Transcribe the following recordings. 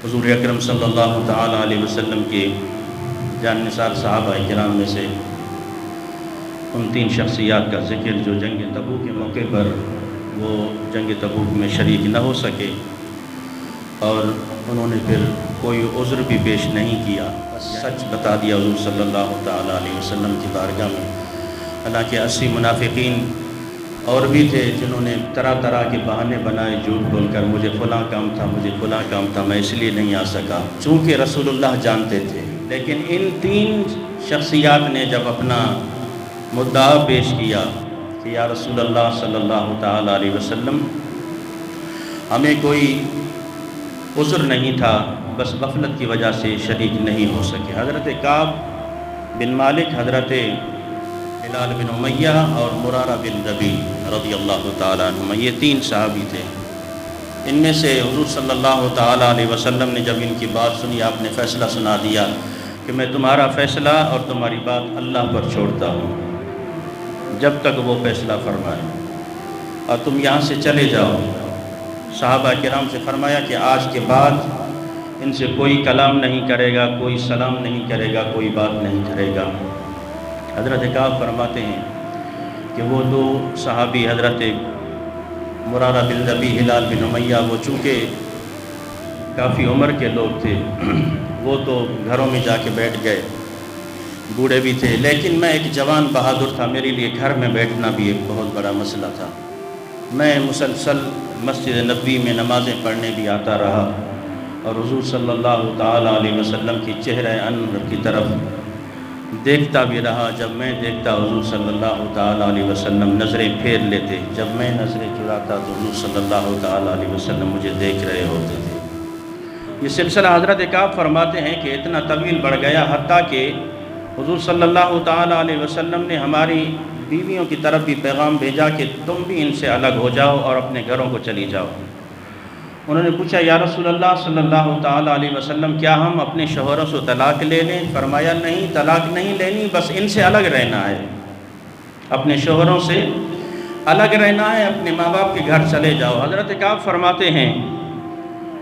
حضور اکرم صلی اللہ تعالیٰ علیہ وسلم کے جان نثار صحابہ کرام میں سے ان 3 شخصیات کا ذکر جو جنگ تبوک کے موقع پر وہ جنگ تبوک میں شریک نہ ہو سکے اور انہوں نے پھر کوئی عذر بھی پیش نہیں کیا، سچ بتا دیا حضور صلی اللہ تعالیٰ علیہ وسلم کی بارگاہ میں۔ حالانکہ 80 منافقین اور بھی تھے جنہوں نے طرح طرح کے بہانے بنائے، جھوٹ بول کر مجھے فلاں کام تھا، مجھے فلاں کام تھا، میں اس لیے نہیں آ سکا، چونکہ رسول اللہ جانتے تھے۔ لیکن ان 3 شخصیات نے جب اپنا مدعا پیش کیا کہ یا رسول اللہ صلی اللہ تعالیٰ علیہ وسلم ہمیں کوئی عذر نہیں تھا، بس غفلت کی وجہ سے شریک نہیں ہو سکے۔ حضرت کعب بن مالک، حضرت ہلال بن امیہ اور مرارہ بن ربیع رضی اللہ تعالیٰ عنہما، یہ 3 صحابی تھے۔ ان میں سے حضور صلی اللہ تعالیٰ علیہ وسلم نے جب ان کی بات سنی، آپ نے فیصلہ سنا دیا کہ میں تمہارا فیصلہ اور تمہاری بات اللہ پر چھوڑتا ہوں جب تک وہ فیصلہ فرمائے، اور تم یہاں سے چلے جاؤ۔ صحابہ کرام سے فرمایا کہ آج کے بعد ان سے کوئی کلام نہیں کرے گا، کوئی سلام نہیں کرے گا، کوئی بات نہیں کرے گا۔ حضرت کعب فرماتے ہیں کہ وہ 2 صحابی حضرت مرارہ بن ربیع، ہلال بن امیہ، وہ چونکہ کافی عمر کے لوگ تھے، وہ تو گھروں میں جا کے بیٹھ گئے، بوڑھے بھی تھے، لیکن میں ایک جوان بہادر تھا، میرے لیے گھر میں بیٹھنا بھی ایک بہت بڑا مسئلہ تھا۔ میں مسلسل مسجد نبوی میں نمازیں پڑھنے بھی آتا رہا اور حضور صلی اللہ تعالیٰ علیہ وسلم کی چہرہ انور کی طرف دیکھتا بھی رہا۔ جب میں دیکھتا حضور صلی اللہ تعالیٰ علیہ وسلم نظریں پھیر لیتے، جب میں نظریں چراتا تو حضور صلی اللہ تعالیٰ علیہ وسلم مجھے دیکھ رہے ہوتے تھے۔ یہ سلسلہ حضرت کعب فرماتے ہیں کہ اتنا طویل بڑھ گیا، حتیٰ کہ حضور صلی اللہ تعالیٰ علیہ وسلم نے ہماری بیویوں کی طرف بھی پیغام بھیجا کہ تم بھی ان سے الگ ہو جاؤ اور اپنے گھروں کو چلی جاؤ۔ انہوں نے پوچھا یا رسول اللہ صلی اللہ تعالیٰ علیہ وسلم کیا ہم اپنے شوہروں سے طلاق لے لیں؟ فرمایا نہیں، طلاق نہیں لینی، بس ان سے الگ رہنا ہے، اپنے شوہروں سے الگ رہنا ہے، اپنے ماں باپ کے گھر چلے جاؤ۔ حضرت کعب فرماتے ہیں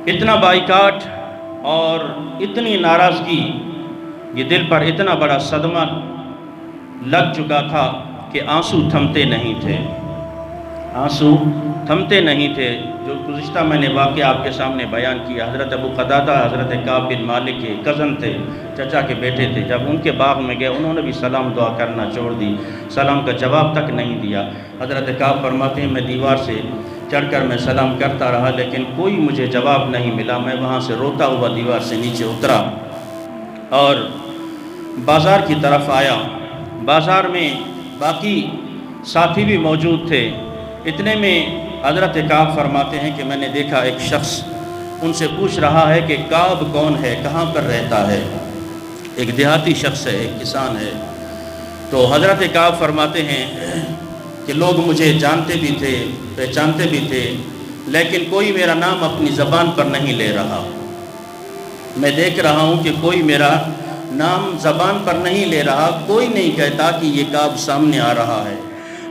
اتنا بائیکاٹ اور اتنی ناراضگی، یہ دل پر اتنا بڑا صدمہ لگ چکا تھا کہ آنسو تھمتے نہیں تھے، آنسو تھمتے نہیں تھے۔ جو گزشتہ میں نے واقعہ آپ کے سامنے بیان کیا، حضرت ابو قتادہ حضرت کعب بن مالک کے کزن تھے، چچا کے بیٹے تھے، جب ان کے باغ میں گئے انہوں نے بھی سلام دعا کرنا چھوڑ دی، سلام کا جواب تک نہیں دیا۔ حضرت کعب فرماتے ہیں میں دیوار سے چڑھ کر میں سلام کرتا رہا لیکن کوئی مجھے جواب نہیں ملا۔ میں وہاں سے روتا ہوا دیوار سے نیچے اترا اور بازار کی طرف آیا۔ بازار میں باقی ساتھی بھی موجود تھے، اتنے میں حضرت کعب فرماتے ہیں کہ میں نے دیکھا ایک شخص ان سے پوچھ رہا ہے کہ کعب کون ہے، کہاں پر رہتا ہے؟ ایک دیہاتی شخص ہے، ایک کسان ہے۔ تو حضرت کعب فرماتے ہیں کہ لوگ مجھے جانتے بھی تھے، پہچانتے بھی تھے، لیکن کوئی میرا نام اپنی زبان پر نہیں لے رہا۔ میں دیکھ رہا ہوں کہ کوئی میرا نام زبان پر نہیں لے رہا، کوئی نہیں کہتا کہ یہ کعب سامنے آ رہا ہے۔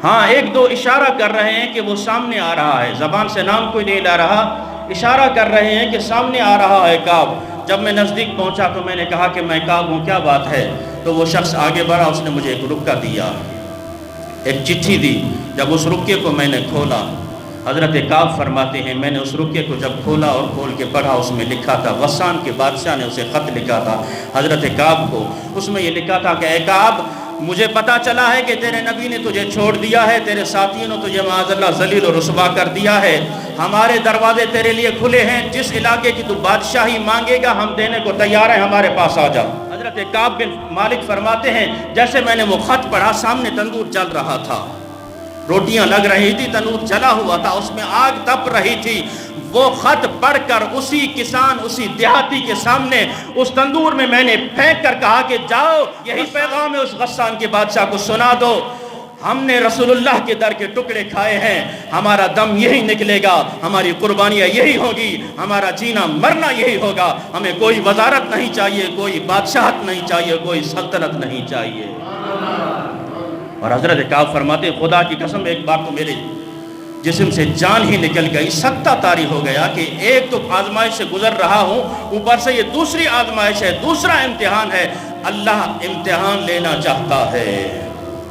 ہاں 1-2 اشارہ کر رہے ہیں کہ وہ سامنے آ رہا ہے، زبان سے نام کوئی نہیں لا رہا، اشارہ کر رہے ہیں کہ سامنے آ رہا ہے کعب۔ جب میں نزدیک پہنچا تو میں نے کہا کہ میں کعب ہوں، کیا بات ہے؟ تو وہ شخص آگے بڑھا، اس نے مجھے ایک رکہ دیا، ایک چٹھی دی۔ جب اس رکے کو میں نے کھولا، حضرت کعب فرماتے ہیں میں نے اس رکے کو جب کھولا اور کھول کے پڑھا، اس میں لکھا تھا، غسان کے بادشاہ نے اسے خط لکھا تھا حضرت کعب کو۔ اس میں یہ لکھا تھا کہ اے کعب، مجھے پتا چلا ہے کہ تیرے نبی نے تجھے چھوڑ دیا ہے، تیرے ساتھیوں نے تجھے معاذ اللہ ذلیل و رسوا کر دیا ہے، ہمارے دروازے تیرے لیے کھلے ہیں، جس علاقے کی تو بادشاہی مانگے گا ہم دینے کو تیار ہیں، ہمارے پاس آ جا۔ حضرت کعب بن مالک فرماتے ہیں جیسے میں نے وہ خط پڑھا، سامنے تندور جل رہا تھا، روٹیاں لگ رہی تھی، تنور جلا ہوا تھا، اس میں آگ تپ رہی تھی۔ وہ خط پڑھ کر اسی کسان، اسی دیہاتی کے سامنے اس تندور میں نے پھینک کر کہا کہ جاؤ یہی پیغام ہے اس غسان کے بادشاہ کو سنا دو، ہم نے رسول اللہ کے در کے ٹکڑے کھائے ہیں، ہمارا دم یہی نکلے گا، ہماری قربانیاں یہی ہوگی، ہمارا جینا مرنا یہی ہوگا، ہمیں کوئی وزارت نہیں چاہیے، کوئی بادشاہت نہیں چاہیے، کوئی سلطنت نہیں چاہیے۔ اور حضرت کعب فرماتے خدا کی قسم ایک بار تو میرے جسم سے جان ہی نکل گئی، سکتہ طاری ہو گیا کہ ایک تو آزمائش سے گزر رہا ہوں، اوپر سے یہ دوسری آزمائش ہے، دوسرا امتحان ہے۔ اللہ امتحان لینا چاہتا ہے۔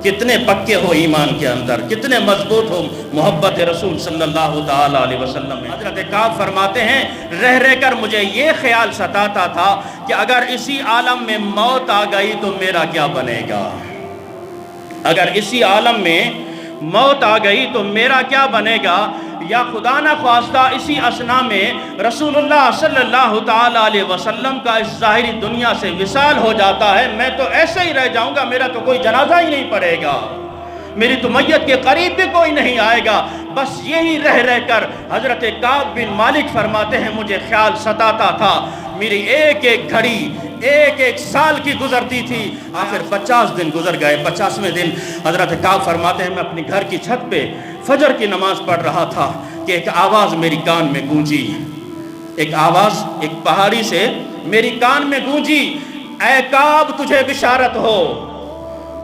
کتنے پکے ہو ایمان کے اندر، کتنے مضبوط ہو محبت رسول صلی اللہ تعالی علیہ وسلم میں۔ حضرت کعب فرماتے ہیں رہ کر مجھے یہ خیال ستاتا تھا کہ اگر اسی عالم میں موت آ گئی تو میرا کیا بنے گا، اگر اسی عالم میں موت آ گئی تو میرا کیا بنے گا، یا خدا نہ خواستہ اسی اثنا میں رسول اللہ صلی اللہ تعالی علیہ وسلم کا اس ظاہری دنیا سے وصال ہو جاتا ہے، میں تو ایسے ہی رہ جاؤں گا، میرا تو کوئی جنازہ ہی نہیں پڑے گا، میری تو میت کے قریب بھی کوئی نہیں آئے گا۔ بس یہی رہ کر حضرت کعب بن مالک فرماتے ہیں مجھے خیال ستاتا تھا، میری ایک ایک گھڑی ایک ایک سال کی گزرتی تھی، آخر 50 دن گزر گئے۔ 50ویں دن حضرت کعب فرماتے ہیں میں اپنی گھر کی چھت پہ فجر کی نماز پڑھ رہا تھا کہ ایک آواز میری کان میں گونجی، ایک آواز ایک پہاڑی سے میری کان میں گونجی، اے کعب تجھے بشارت ہو،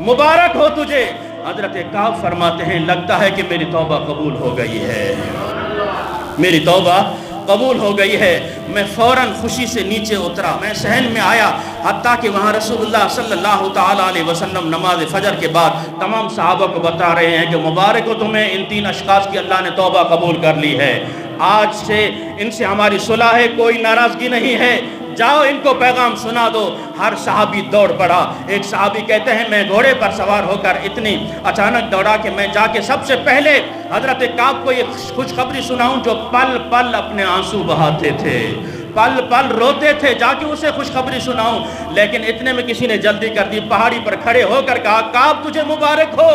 مبارک ہو تجھے۔ حضرت کعب فرماتے ہیں لگتا ہے کہ میری توبہ قبول ہو گئی ہے، میری توبہ قبول ہو گئی ہے۔ میں فوراً خوشی سے نیچے اترا، میں صحن میں آیا، حتیٰ کہ وہاں رسول اللہ صلی اللہ تعالی علیہ وسلم نماز فجر کے بعد تمام صحابہ کو بتا رہے ہیں کہ مبارک ہو تمہیں، ان 3 اشخاص کی اللہ نے توبہ قبول کر لی ہے، آج سے ان سے ہماری صلح ہے، کوئی ناراضگی نہیں ہے، جاؤ ان کو پیغام سنا دو۔ ہر صحابی دوڑ پڑا۔ ایک صحابی کہتے ہیں میں گھوڑے پر سوار ہو کر اتنی اچانک دوڑا کہ میں جا کے سب سے پہلے حضرت کعب کو یہ خوشخبری سناؤں جو پل پل اپنے آنسو بہاتے تھے، پل پل روتے تھے، جا کے اسے خوشخبری سناؤں۔ لیکن اتنے میں کسی نے جلدی کر دی، پہاڑی پر کھڑے ہو کر کہا کعب تجھے مبارک ہو،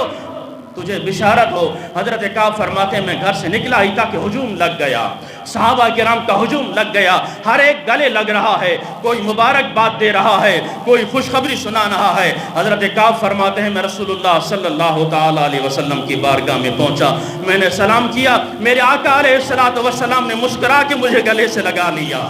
تجھے بشارت ہو۔ حضرت کعب فرماتے ہیں میں گھر سے نکلا ہی تھا کہ ہجوم لگ گیا، صحابہ کرام کا ہجوم لگ گیا، ہر ایک گلے لگ رہا ہے، کوئی مبارک بات دے رہا ہے، کوئی خوشخبری سنا رہا ہے۔ حضرت کعب فرماتے ہیں میں رسول اللہ صلی اللہ تعالی علیہ وسلم کی بارگاہ میں پہنچا، میں نے سلام کیا، میرے آقا علیہ السلام نے مسکرا کے مجھے گلے سے لگا لیا،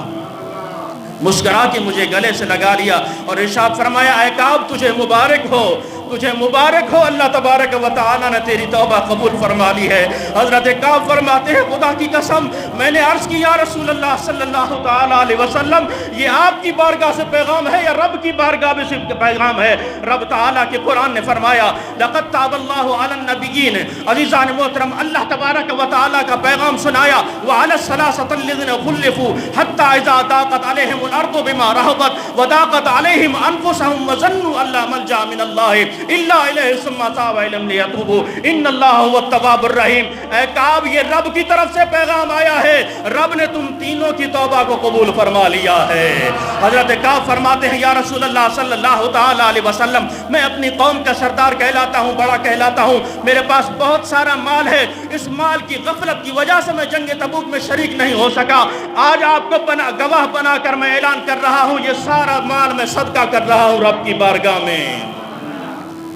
مسکرا کے مجھے گلے سے لگا لیا اور ارشاد فرمایا اے کعب تجھے مبارک ہو، تجھے مبارک ہو، اللہ تبارک و تعالی نے تیری توبہ قبول فرما لی ہے۔ حضرت کعب فرماتے ہیں خدا کی قسم میں نے عرض کی یا رسول اللہ صلی اللہ تعالی علیہ وسلم یہ آپ کی بارگاہ سے پیغام ہے یا رب کی بارگاہ سے پیغام ہے؟ رب تعالیٰ کے قرآن نے فرمایا لقد تاب اللہ علی النبیین، عزیزان محترم اللہ تبارک و تعالی کا پیغام سنایا، وعلی الثلاثۃ الذین خلفوا حتی اذا ضاقت علیہم الارض بما رحبت وضاقت علیہم انفسهم وظنوا ان لا ملجا من اللہ الا الیہ ثم تاب علیہم لیتوبوا ان اللہ هو التواب الرحیم۔ اے کعب یہ رب کی طرف سے پیغام آیا ہے، رب نے تم تینوں کی توبہ کو قبول فرما لیا ہے۔ حضرت کعب فرماتے ہیں یا رسول اللہ صلی اللہ تعالی علیہ وسلم میں اپنی قوم کا سردار کہلاتا ہوں، بڑا کہلاتا ہوں، میرے پاس بہت سارا مال ہے، اس مال کی غفلت کی وجہ سے میں جنگ تبوک میں شریک نہیں ہو سکا، آج آپ کو گواہ بنا کر میں اعلان کر رہا ہوں یہ سارا مال میں صدقہ کر رہا ہوں رب کی بارگاہ میں۔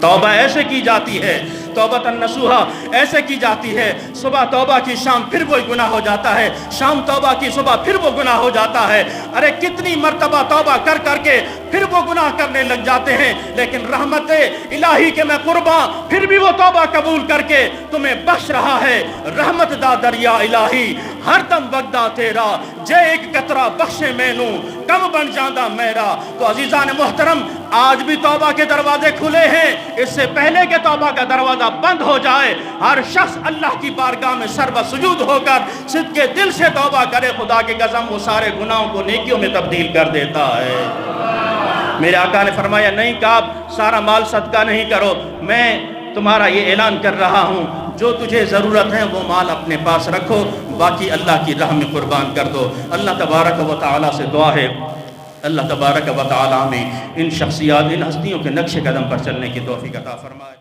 توبہ ایسے کی جاتی ہے، توبۃ النصوحہ ایسے کی جاتی ہے، صبح توبہ کی شام پھر وہی گناہ ہو جاتا ہے، شام توبہ کی صبح پھر وہ گناہ ہو جاتا ہے۔ ارے کتنی مرتبہ توبہ کر کر کے پھر وہ گناہ کرنے لگ جاتے ہیں، لیکن رحمت الہی کے میں قرباں پھر بھی وہ توبہ قبول کر کے تمہیں بخش رہا ہے۔ رحمت دا دریا الہی ہر دم بغدا تیرا، جے ایک قطرہ بخشے مینوں کم بن جاندہ میرا۔ تو عزیزان محترم آج بھی توبہ کے دروازے کھلے ہیں، اس سے پہلے کہ توبہ کا دروازہ بند ہو جائے ہر شخص اللہ کی بارگاہ میں سر بسجود ہو کر صدق کے دل سے توبہ کرے، خدا کی قسم وہ سارے گناہوں کو نیکیوں میں تبدیل کر دیتا ہے۔ میرے آقا نے فرمایا نہیں کعب سارا مال صدقہ نہیں کرو، میں تمہارا یہ اعلان کر رہا ہوں جو تجھے ضرورت ہے وہ مال اپنے پاس رکھو، باقی اللہ کی راہ میں قربان کر دو۔ اللہ تبارک و تعالیٰ سے دعا ہے اللہ تبارک و تعالیٰ میں ان شخصیات ان ہستیوں کے نقش قدم پر چلنے کی توفیق عطا فرمائے۔